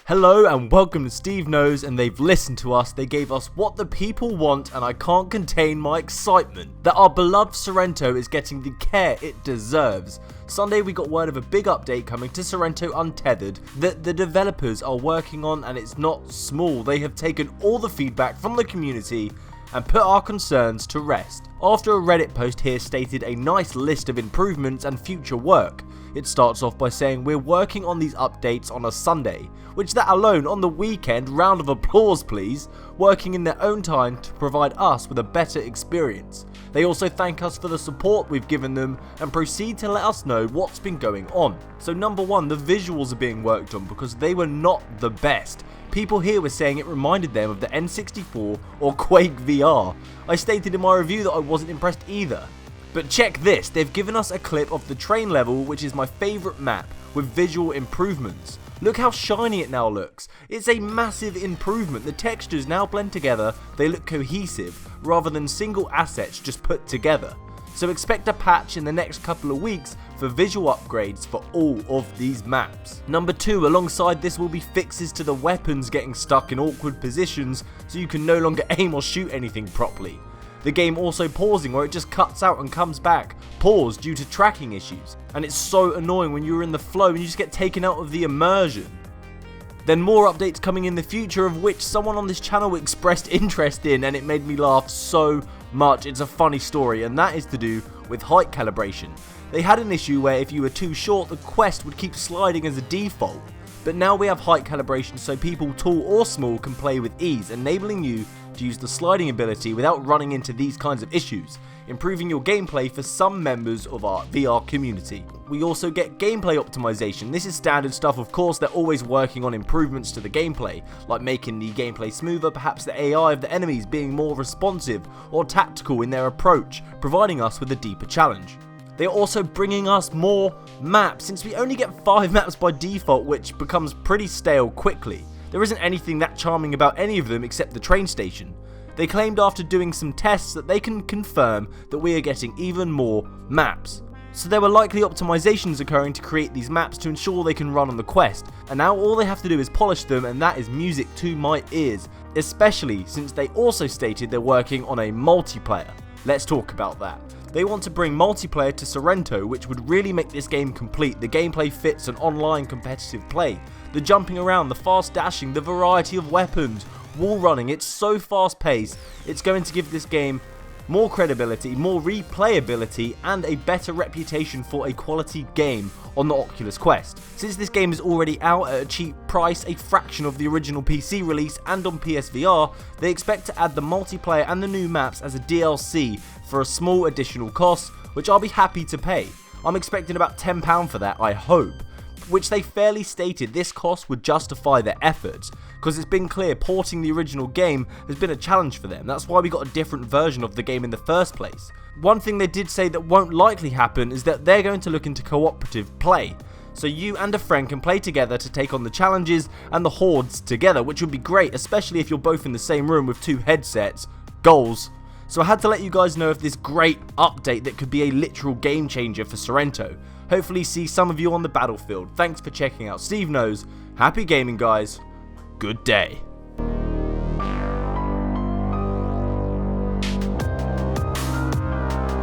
Hello and welcome to Steve Knows, and they've listened to us. They gave us what the people want, and I can't contain my excitement that our beloved Sairento is getting the care it deserves. Sunday we got word of a big update coming to Sairento Untethered that the developers are working on, and it's not small. They have taken all the feedback from the community and put our concerns to rest. After a Reddit post here stated a nice list of improvements and future work. It starts off by saying we're working on these updates on a Sunday, which that alone on the weekend, round of applause please, working in their own time to provide us with a better experience. They also thank us for the support we've given them and proceed to let us know what's been going on. So number one, the visuals are being worked on because they were not the best. People here were saying it reminded them of the N64 or Quake VR. I stated in my review that I wasn't impressed either. But check this, they've given us a clip of the train level, which is my favourite map, with visual improvements. Look how shiny it now looks. It's a massive improvement. The textures now blend together, they look cohesive, rather than single assets just put together. So expect a patch in the next couple of weeks for visual upgrades for all of these maps. Number 2, alongside this will be fixes to the weapons getting stuck in awkward positions so you can no longer aim or shoot anything properly. The game also pausing where it just cuts out and comes back, pause due to tracking issues, and it's so annoying when you're in the flow and you just get taken out of the immersion. Then more updates coming in the future, of which someone on this channel expressed interest in, and it made me laugh so much. It's a funny story, and that is to do with height calibration. They had an issue where if you were too short, the Quest would keep sliding as a default. But now we have height calibration so people tall or small can play with ease, enabling you to use the sliding ability without running into these kinds of issues, improving your gameplay for some members of our VR community. We also get gameplay optimization. This is standard stuff, of course. They're always working on improvements to the gameplay, like making the gameplay smoother, perhaps the AI of the enemies being more responsive or tactical in their approach, providing us with a deeper challenge. They are also bringing us more maps, since we only get 5 maps by default, which becomes pretty stale quickly. There isn't anything that charming about any of them except the train station. They claimed after doing some tests that they can confirm that we are getting even more maps. So there were likely optimizations occurring to create these maps to ensure they can run on the Quest, and now all they have to do is polish them, and that is music to my ears, especially since they also stated they're working on a multiplayer. Let's talk about that. They want to bring multiplayer to Sairento, which would really make this game complete. The gameplay fits an online competitive play. The jumping around, the fast dashing, the variety of weapons, wall running, it's so fast paced. It's going to give this game more credibility, more replayability, and a better reputation for a quality game on the Oculus Quest. Since this game is already out at a cheap price, a fraction of the original PC release, and on PSVR, they expect to add the multiplayer and the new maps as a DLC for a small additional cost, which I'll be happy to pay. I'm expecting about £10 for that, I hope. Which they fairly stated this cost would justify their efforts, because it's been clear porting the original game has been a challenge for them. That's why we got a different version of the game in the first place. One thing they did say that won't likely happen is that they're going to look into cooperative play. So you and a friend can play together to take on the challenges and the hordes together, which would be great, especially if you're both in the same room with 2 headsets. Goals. So I had to let you guys know of this great update that could be a literal game changer for Sairento. Hopefully see some of you on the battlefield. Thanks for checking out Steve Knows. Happy gaming guys. Good day.